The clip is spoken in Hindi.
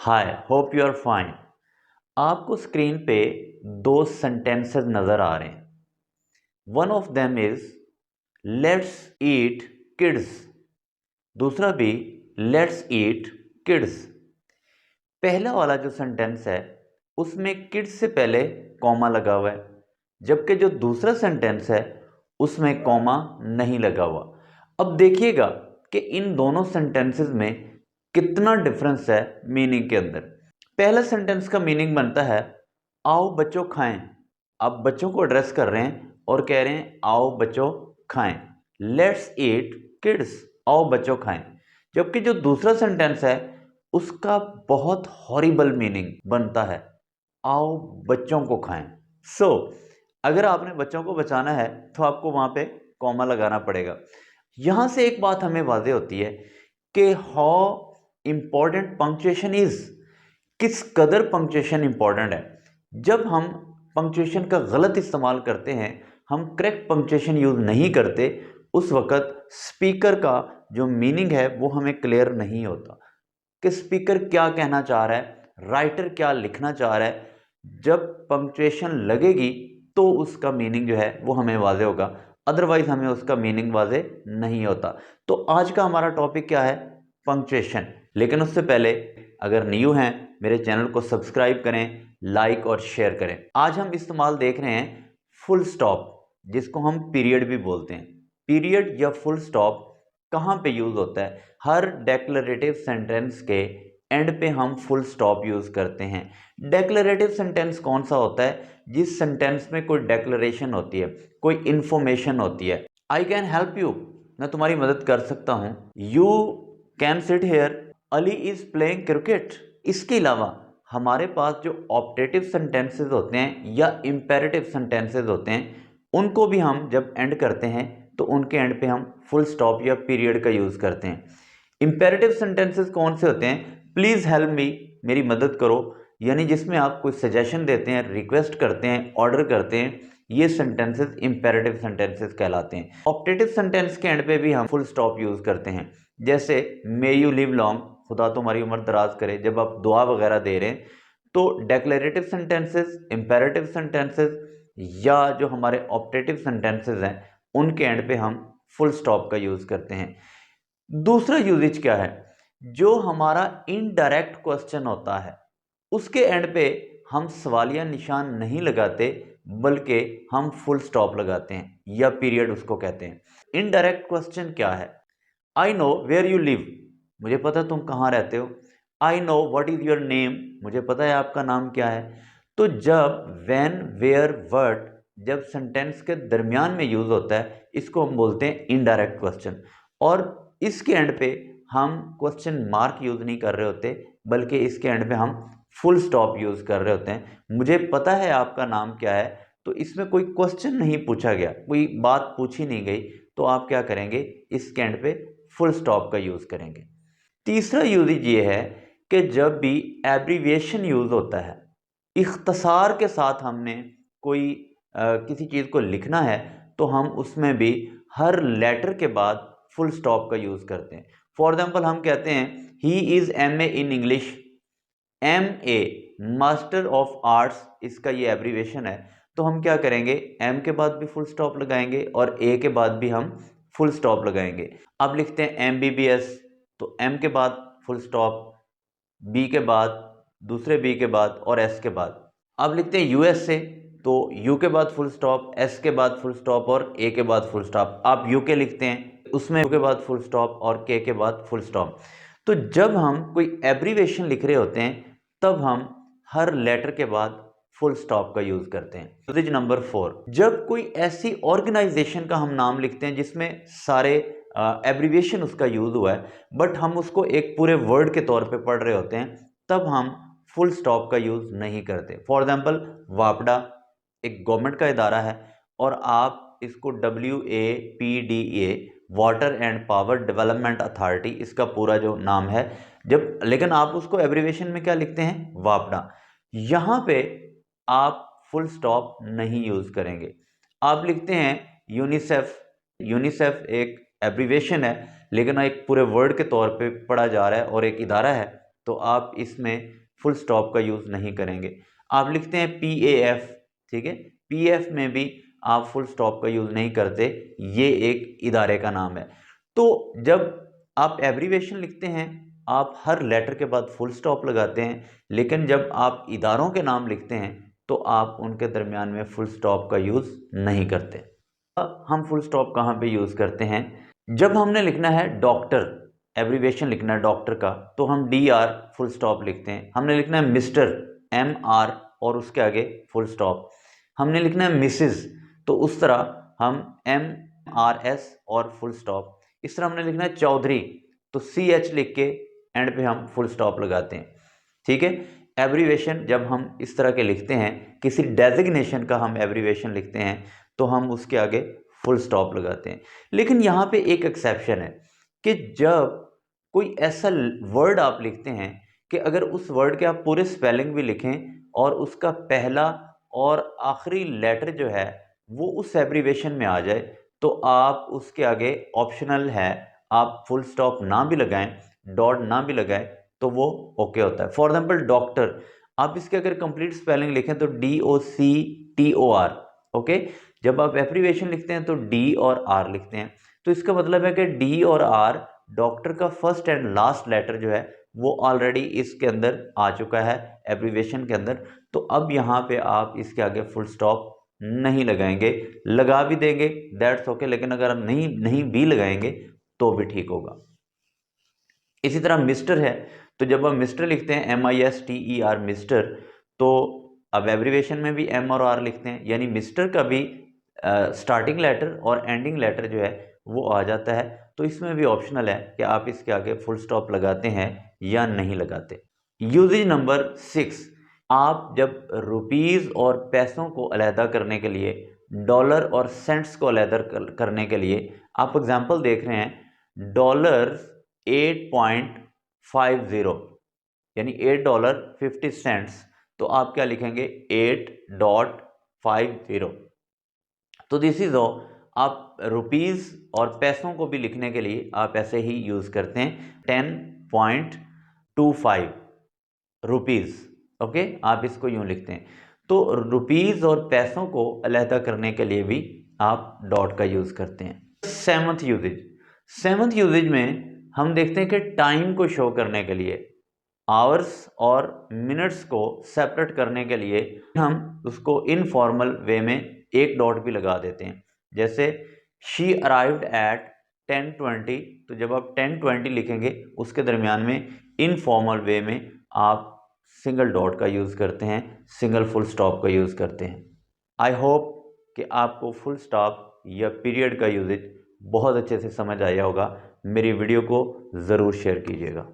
Hi, hope you are fine. आपको स्क्रीन पे दो सेंटेंसेस नजर आ रहे हैं। One of them is let's eat kids, दूसरा भी लेट्स ईट किड्स। पहला वाला जो सेंटेंस है उसमें किड्स से पहले कॉमा लगा हुआ है, जबकि जो दूसरा सेंटेंस है उसमें कॉमा नहीं लगा हुआ। अब देखिएगा कि इन दोनों सेंटेंसेस में कितना डिफरेंस है मीनिंग के अंदर। पहला सेंटेंस का मीनिंग बनता है आओ बच्चों खाएं। आप बच्चों को एड्रेस कर रहे हैं और कह रहे हैं आओ बच्चों खाएं, लेट्स ईट किड्स, आओ बच्चों खाएं। जबकि जो दूसरा सेंटेंस है उसका बहुत हॉरिबल मीनिंग बनता है आओ बच्चों को खाएं। सो अगर आपने बच्चों को बचाना है तो आपको वहां पे कॉमा लगाना पड़ेगा। यहां से एक बात हमें वाज़ेह होती है कि हाउ इंपॉर्टेंट पंक्चुएशन इज, किस कदर पंक्चुएशन इंपॉर्टेंट है। जब हम पंक्चुएशन का गलत इस्तेमाल करते हैं, हम करेक्ट पंक्चुएशन यूज नहीं करते, उस वक्त स्पीकर का जो मीनिंग है वो हमें क्लियर नहीं होता कि स्पीकर क्या कहना चाह रहा है, राइटर क्या लिखना चाह रहा है। जब पंक्चुएशन लगेगी तो उसका मीनिंग जो है वो हमें वाज़ेह होगा, अदरवाइज हमें उसका मीनिंग वाज़ेह नहीं होता। तो आज का हमारा टॉपिक क्या है? पंक्चुएशन। लेकिन उससे पहले अगर न्यू हैं मेरे चैनल को सब्सक्राइब करें, लाइक और शेयर करें। आज हम इस्तेमाल देख रहे हैं फुल स्टॉप, जिसको हम पीरियड भी बोलते हैं। पीरियड या फुल स्टॉप कहाँ पे यूज होता है? हर डेक्लरेटिव सेंटेंस के एंड पे हम फुल स्टॉप यूज करते हैं। डेक्लरेटिव सेंटेंस कौन सा होता है? जिस सेंटेंस में कोई डेक्लरेशन होती है, कोई इंफॉर्मेशन होती है। आई कैन हेल्प यू, मैं तुम्हारी मदद कर सकता हूं। You can sit here, Ali is playing cricket. इसके अलावा हमारे पास जो ऑप्टेटिव सेंटेंसेस होते हैं या इंपेरेटिव सेंटेंसेस होते हैं, उनको भी हम जब एंड करते हैं तो उनके एंड पे हम फुल स्टॉप या पीरियड का यूज करते हैं। इंपेरेटिव सेंटेंसेस कौन से होते हैं? प्लीज हेल्प मी, मेरी मदद करो, यानी जिसमें आप कोई सजेशन देते हैं, रिक्वेस्ट करते हैं, ऑर्डर करते हैं, ये सेंटेंसेस इंपेरेटिव सेंटेंसेस कहलाते हैं। ऑप्टेटिव सेंटेंस के एंड पे भी हम फुल स्टॉप यूज करते हैं, जैसे मे यू लिव लॉन्ग, खुदा तुम्हारी उम्र दराज करे, जब आप दुआ वगैरह दे रहे हैं। तो डेक्लेरेटिव सेंटेंसेस, इंपेरेटिव सेंटेंसेस या जो हमारे ऑप्टेटिव सेंटेंसेस हैं उनके एंड पे हम फुल स्टॉप का यूज करते हैं। दूसरा यूजेज क्या है? जो हमारा इनडायरेक्ट क्वेश्चन होता है उसके एंड पे हम सवालिया निशान नहीं लगाते, बल्कि हम फुल स्टॉप लगाते हैं या पीरियड उसको कहते हैं। इनडायरेक्ट क्वेश्चन क्या है? I know where you live, मुझे पता है तुम कहाँ रहते हो। I know what is your name, मुझे पता है आपका नाम क्या है। तो जब व्हेन, वेयर, व्हाट जब सेंटेंस के दरमियान में यूज होता है, इसको हम बोलते हैं इनडायरेक्ट क्वेश्चन। और इसके एंड पे हम क्वेश्चन मार्क यूज नहीं कर रहे होते, बल्कि इसके एंड पे हम फुल स्टॉप यूज कर रहे होते हैं। मुझे पता है आपका नाम क्या है, तो इसमें कोई क्वेश्चन नहीं पूछा गया, कोई बात पूछी नहीं गई, तो आप क्या करेंगे? इसके एंड पे फुल स्टॉप का यूज करेंगे। तीसरा यूजेज ये है कि जब भी एब्रीविएशन यूज होता है, इख्तसार के साथ हमने कोई किसी चीज़ को लिखना है, तो हम उसमें भी हर लेटर के बाद फुल स्टॉप का यूज करते हैं। फॉर एग्जाम्पल हम कहते हैं he is MA in English, MA master of arts, इसका ये एब्रीविएशन है। तो हम क्या करेंगे? M के बाद भी फुल स्टॉप लगाएंगे और A के बाद भी हम फुल स्टॉप लगाएंगे। अब लिखते हैं MBBS, तो M के बाद फुल स्टॉप, B के बाद, दूसरे B के बाद और S के बाद। अब लिखते हैं USA, तो U के बाद फुल स्टॉप, S के बाद फुल स्टॉप और A के बाद फुल स्टॉप। आप UK लिखते हैं, उसमें U के बाद फुल स्टॉप और K के बाद फुल स्टॉप। तो जब हम कोई एब्रीविएशन लिख रहे होते हैं तब हम हर लेटर के बाद फुल स्टॉप का यूज करते हैं। यूजेज नंबर 4, जब कोई ऐसी ऑर्गेनाइजेशन का हम नाम लिखते हैं जिसमें सारे एब्रीविएशन उसका यूज हुआ है, बट हम उसको एक पूरे वर्ड के तौर पे पढ़ रहे होते हैं, तब हम फुल स्टॉप का यूज नहीं करते। फॉर एग्जाम्पल वापडा एक गवर्नमेंट का इदारा है और आप इसको WAPDA, water and power development authority, इसका पूरा जो नाम है, जब लेकिन आप उसको एब्रीविएशन में क्या लिखते हैं? वापडा। यहां पे आप फुल स्टॉप नहीं यूज करेंगे, आप लिखते हैं यूनिसेफ। यूनिसेफ एक एब्रीविएशन है, लेकिन एक पूरे वर्ड के तौर पे पढ़ा जा रहा है और एक इदारा है, तो आप इसमें फुल स्टॉप का यूज़ नहीं करेंगे। आप लिखते हैं PAF, ठीक है, PF में भी आप फुल स्टॉप का यूज़ नहीं करते, ये एक इदारे का नाम है। तो जब आप एब्रीवेशन लिखते हैं आप हर लेटर के बाद फुल स्टॉप लगाते हैं, लेकिन जब आप इदारों के नाम लिखते हैं तो आप उनके दरमियान में फुल स्टॉप का यूज़ नहीं करते। हम फुल स्टॉप कहाँ पे यूज़ करते हैं? जब हमने लिखना है डॉक्टर, एब्रीवेशन लिखना है डॉक्टर का, तो हम DR फुल स्टॉप लिखते हैं। हमने लिखना है मिस्टर, MR और उसके आगे फुल स्टॉप। हमने लिखना है मिसिस, तो उस तरह हम MRS और फुल स्टॉप। इस तरह हमने लिखना है चौधरी, तो CH लिख के एंड पे हम फुल स्टॉप लगाते हैं, ठीक है। एब्रीवेशन जब हम इस तरह के लिखते हैं, किसी डेजिग्नेशन का हम एब्रीवेशन लिखते हैं तो हम उसके आगे फुल स्टॉप लगाते हैं। लेकिन यहाँ पे एक एक्सेप्शन है कि जब कोई ऐसा वर्ड आप लिखते हैं कि अगर उस वर्ड के आप पूरे स्पेलिंग भी लिखें और उसका पहला और आखिरी लेटर जो है वो उस एब्रीवेशन में आ जाए, तो आप उसके आगे ऑप्शनल है, आप फुल स्टॉप ना भी लगाएं, डॉट ना भी लगाएं, तो वो ओके होता है। फॉर एग्जाम्पल डॉक्टर, आप इसके अगर कंप्लीट स्पेलिंग लिखें तो DOCTOR, ओके। जब आप एब्रीवेशन लिखते हैं तो D और R लिखते हैं, तो इसका मतलब है कि D और R डॉक्टर का फर्स्ट एंड लास्ट लेटर जो है वो ऑलरेडी इसके अंदर आ चुका है एब्रीवेशन के अंदर। तो अब यहाँ पे आप इसके आगे फुल स्टॉप नहीं लगाएंगे, लगा भी देंगे दैट्स ओके, लेकिन अगर आप नहीं भी लगाएंगे तो भी ठीक होगा। इसी तरह मिस्टर है, तो जब आप मिस्टर लिखते हैं MISTER मिस्टर, तो अब एब्रीवेशन में भी M और R लिखते हैं, यानी मिस्टर का भी स्टार्टिंग लेटर और एंडिंग लेटर जो है वो आ जाता है। तो इसमें भी ऑप्शनल है कि आप इसके आगे फुल स्टॉप लगाते हैं या नहीं लगाते। यूजेज नंबर 6, आप जब रुपीज़ और पैसों को अलहदा करने के लिए, डॉलर और सेंट्स को अलहदा करने के लिए, आप एग्जांपल देख रहे हैं $8.50 यानी $8.50, तो आप क्या लिखेंगे 8.50। तो दिस इज ऑल। आप रुपीज़ और पैसों को भी लिखने के लिए आप ऐसे ही यूज़ करते हैं 10.25 रुपीज़, ओके, आप इसको यूं लिखते हैं। तो रुपीज़ और पैसों को अलहदा करने के लिए भी आप डॉट का यूज़ करते हैं। सेवंथ यूजेज में हम देखते हैं कि टाइम को शो करने के लिए, आवर्स और मिनट्स को सेपरेट करने के लिए हम उसको इनफॉर्मल वे में एक डॉट भी लगा देते हैं। जैसे शी अराइव्ड एट 10:20, तो जब आप 10:20 लिखेंगे उसके दरमियान में इनफॉर्मल वे में आप सिंगल डॉट का यूज़ करते हैं, सिंगल फुल स्टॉप का यूज़ करते हैं। आई होप कि आपको फुल स्टॉप या पीरियड का यूजेज बहुत अच्छे से समझ आया होगा। मेरी वीडियो को ज़रूर शेयर कीजिएगा।